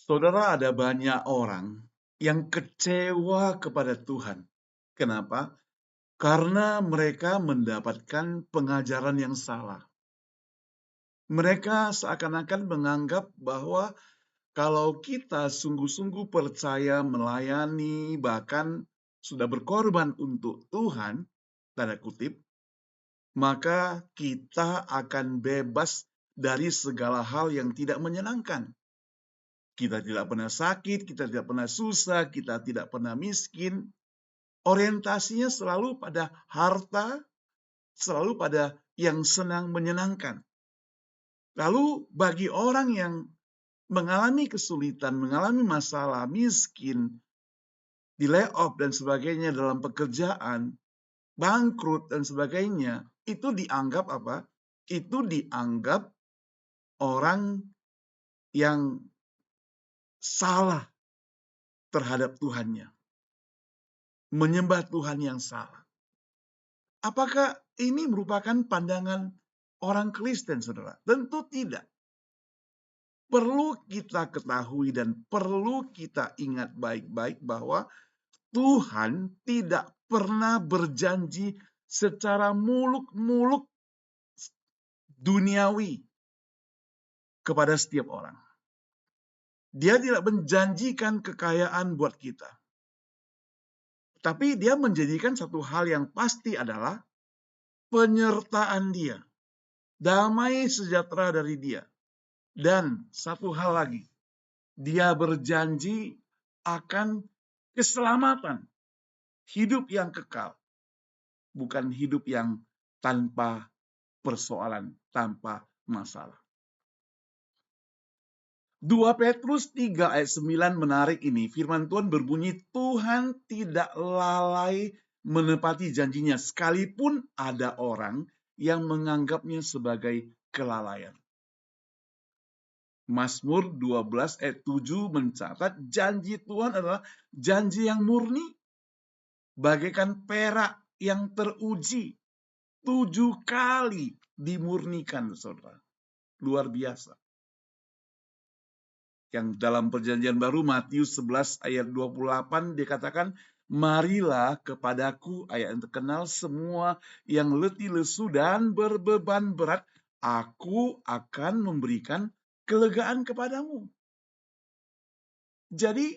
Saudara, ada banyak orang yang kecewa kepada Tuhan. Kenapa? Karena mereka mendapatkan pengajaran yang salah. Mereka seakan-akan menganggap bahwa kalau kita sungguh-sungguh percaya melayani, bahkan sudah berkorban untuk Tuhan, tanda kutip, maka kita akan bebas dari segala hal yang tidak menyenangkan. Kita tidak pernah sakit, kita tidak pernah susah, kita tidak pernah miskin. Orientasinya selalu pada harta, selalu pada yang senang menyenangkan. Lalu bagi orang yang mengalami kesulitan, mengalami masalah, miskin, di layoff dan sebagainya dalam pekerjaan, bangkrut dan sebagainya, itu dianggap apa? Itu dianggap orang yang salah terhadap Tuhannya, menyembah Tuhan yang salah. Apakah ini merupakan pandangan orang Kristen, saudara? Tentu tidak. Perlu kita ketahui dan perlu kita ingat baik-baik bahwa Tuhan tidak pernah berjanji secara muluk-muluk duniawi kepada setiap orang. Dia tidak menjanjikan kekayaan buat kita. Tapi dia menjanjikan satu hal yang pasti adalah penyertaan dia, damai sejahtera dari dia. Dan satu hal lagi, dia berjanji akan keselamatan, hidup yang kekal, bukan hidup yang tanpa persoalan, tanpa masalah. 2 Petrus 3 ayat 9 menarik ini. Firman Tuhan berbunyi, Tuhan tidak lalai menepati janjinya, sekalipun ada orang yang menganggapnya sebagai kelalaian. Mazmur 12 ayat 7 mencatat janji Tuhan adalah janji yang murni, bagaikan perak yang teruji. 7 kali dimurnikan, saudara. Luar biasa. Yang dalam perjanjian baru Matius 11 ayat 28 dikatakan, marilah kepadaku, ayat yang terkenal, semua yang letih lesu dan berbeban berat, aku akan memberikan kelegaan kepadamu. Jadi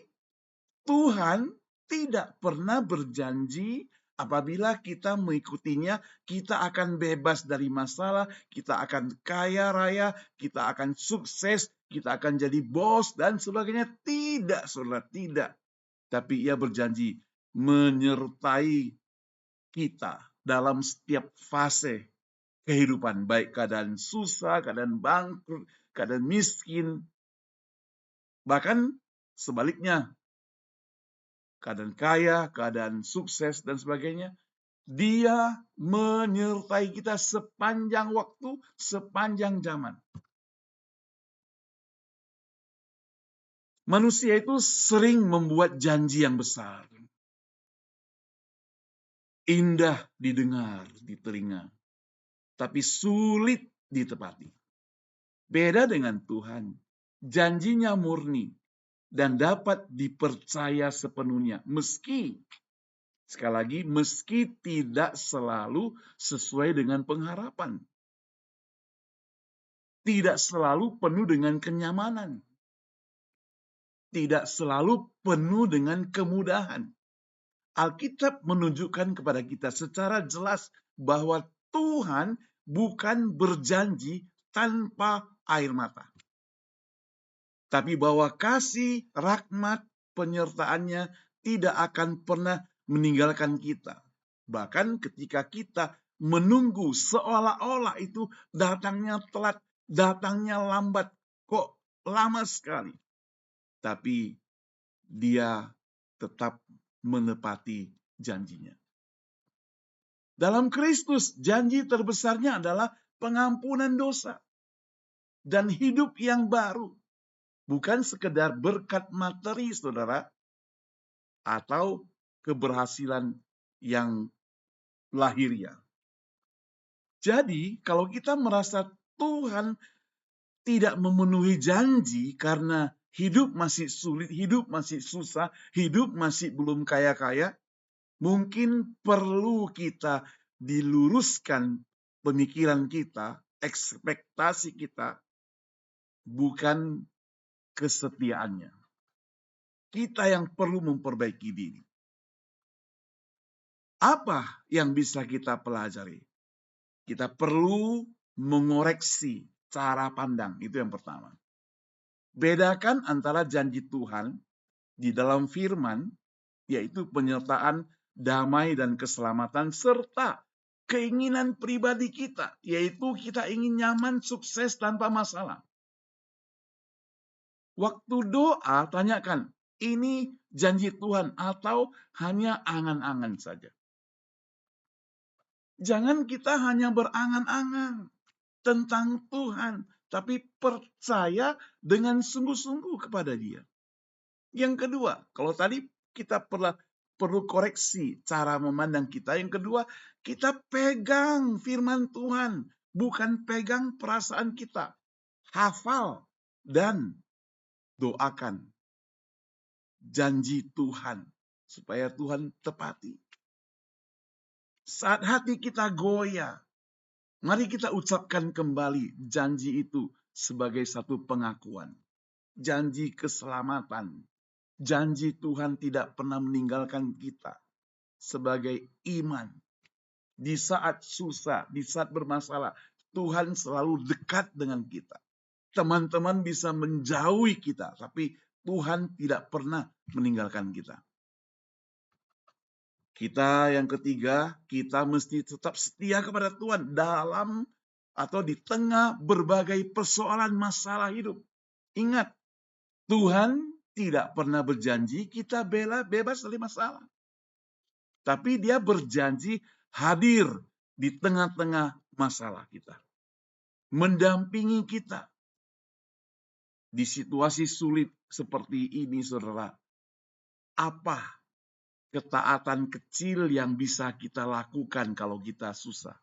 Tuhan tidak pernah berjanji apabila kita mengikutinya, kita akan bebas dari masalah, kita akan kaya raya, kita akan sukses, kita akan jadi bos, dan sebagainya. Tidak, saudara, tidak. Tapi ia berjanji menyertai kita dalam setiap fase kehidupan, baik keadaan susah, keadaan bangkrut, keadaan miskin, bahkan sebaliknya, keadaan kaya, keadaan sukses, dan sebagainya. Dia menyertai kita sepanjang waktu, sepanjang zaman. Manusia itu sering membuat janji yang besar. Indah didengar di telinga, tapi sulit ditepati. Beda dengan Tuhan. Janjinya murni dan dapat dipercaya sepenuhnya. Sekali lagi, meski tidak selalu sesuai dengan pengharapan. Tidak selalu penuh dengan kenyamanan. Tidak selalu penuh dengan kemudahan. Alkitab menunjukkan kepada kita secara jelas bahwa Tuhan bukan berjanji tanpa air mata. Tapi bahwa kasih, rahmat, penyertaannya tidak akan pernah meninggalkan kita. Bahkan ketika kita menunggu seolah-olah itu datangnya telat, datangnya lambat, kok lama sekali. Tapi dia tetap menepati janjinya. Dalam Kristus, janji terbesarnya adalah pengampunan dosa dan hidup yang baru. Bukan sekedar berkat materi, saudara, atau keberhasilan yang lahiriah. Jadi, kalau kita merasa Tuhan tidak memenuhi janji karena hidup masih sulit, hidup masih susah, hidup masih belum kaya-kaya, mungkin perlu kita diluruskan pemikiran kita, ekspektasi kita, bukan kesetiaannya. Kita yang perlu memperbaiki diri. Apa yang bisa kita pelajari? Kita perlu mengoreksi cara pandang, itu yang pertama. Bedakan antara janji Tuhan di dalam firman, yaitu penyertaan damai dan keselamatan, serta keinginan pribadi kita, yaitu kita ingin nyaman, sukses, tanpa masalah. Waktu doa, tanyakan, ini janji Tuhan atau hanya angan-angan saja? Jangan kita hanya berangan-angan tentang Tuhan, tapi percaya dengan sungguh-sungguh kepada Dia. Yang kedua, kalau tadi kita perlu koreksi cara memandang kita. Yang kedua, kita pegang firman Tuhan, bukan pegang perasaan kita. Hafal dan doakan janji Tuhan supaya Tuhan tepati. Saat hati kita goyah, mari kita ucapkan kembali janji itu sebagai satu pengakuan. Janji keselamatan. Janji Tuhan tidak pernah meninggalkan kita sebagai iman. Di saat susah, di saat bermasalah, Tuhan selalu dekat dengan kita. Teman-teman bisa menjauhi kita, tapi Tuhan tidak pernah meninggalkan kita. Kita yang ketiga, kita mesti tetap setia kepada Tuhan dalam atau di tengah berbagai persoalan masalah hidup. Ingat, Tuhan tidak pernah berjanji kita bebas dari masalah. Tapi Dia berjanji hadir di tengah-tengah masalah kita. Mendampingi kita. Di situasi sulit seperti ini, saudara. Apa ketaatan kecil yang bisa kita lakukan kalau kita susah?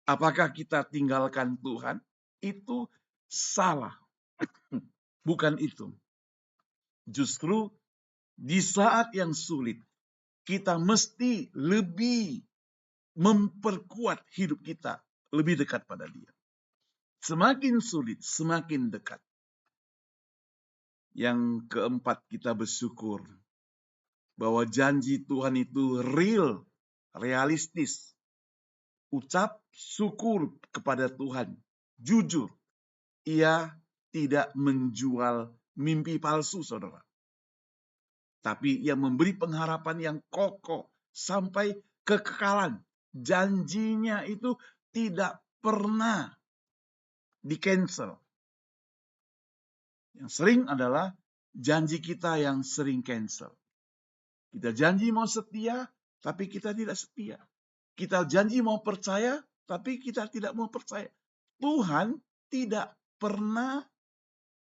Apakah kita tinggalkan Tuhan? Itu salah. Bukan itu. Justru di saat yang sulit, kita mesti lebih memperkuat hidup kita, lebih dekat pada Dia. Semakin sulit, semakin dekat. Yang keempat, kita bersyukur bahwa janji Tuhan itu real, realistis. Ucap syukur kepada Tuhan, jujur. Ia tidak menjual mimpi palsu, saudara. Tapi Ia memberi pengharapan yang kokoh sampai kekekalan. Janjinya itu tidak pernah di-cancel. Yang sering adalah janji kita yang sering cancel. Kita janji mau setia, tapi kita tidak setia. Kita janji mau percaya, tapi kita tidak mau percaya. Tuhan tidak pernah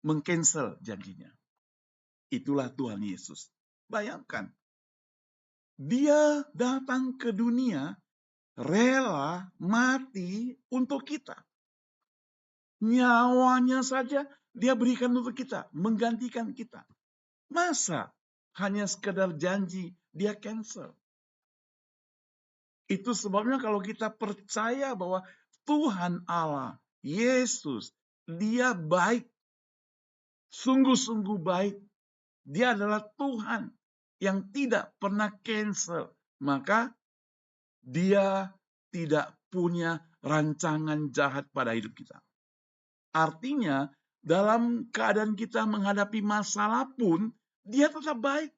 meng-cancel janjinya. Itulah Tuhan Yesus. Bayangkan, Dia datang ke dunia, rela mati untuk kita. Nyawanya saja Dia berikan untuk kita, menggantikan kita. Masa hanya sekedar janji Dia cancel? Itu sebabnya kalau kita percaya bahwa Tuhan Allah, Yesus, Dia baik, sungguh-sungguh baik. Dia adalah Tuhan yang tidak pernah cancel. Maka Dia tidak punya rancangan jahat pada hidup kita. Artinya, dalam keadaan kita menghadapi masalah pun, Dia tetap baik.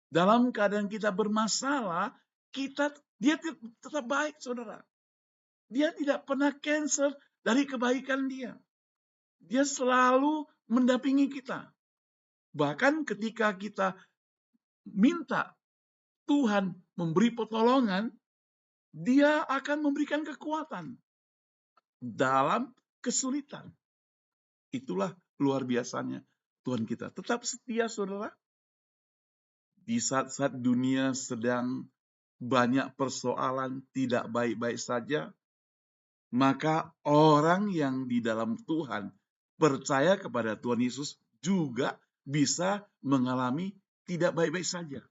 Dalam keadaan kita bermasalah, Dia tetap baik, saudara. Dia tidak pernah cancel dari kebaikan Dia. Dia selalu mendampingi kita. Bahkan ketika kita minta Tuhan memberi pertolongan, Dia akan memberikan kekuatan dalam kesulitan. Itulah luar biasanya Tuhan kita. Tetap setia, saudara. Di saat-saat dunia sedang banyak persoalan, tidak baik-baik saja, maka orang yang di dalam Tuhan percaya kepada Tuhan Yesus juga bisa mengalami tidak baik-baik saja.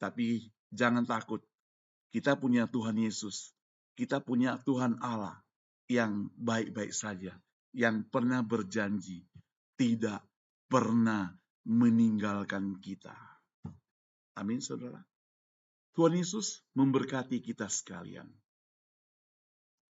Tapi jangan takut, kita punya Tuhan Yesus, kita punya Tuhan Allah yang baik-baik saja, yang pernah berjanji tidak pernah meninggalkan kita. Amin, saudara. Tuhan Yesus memberkati kita sekalian.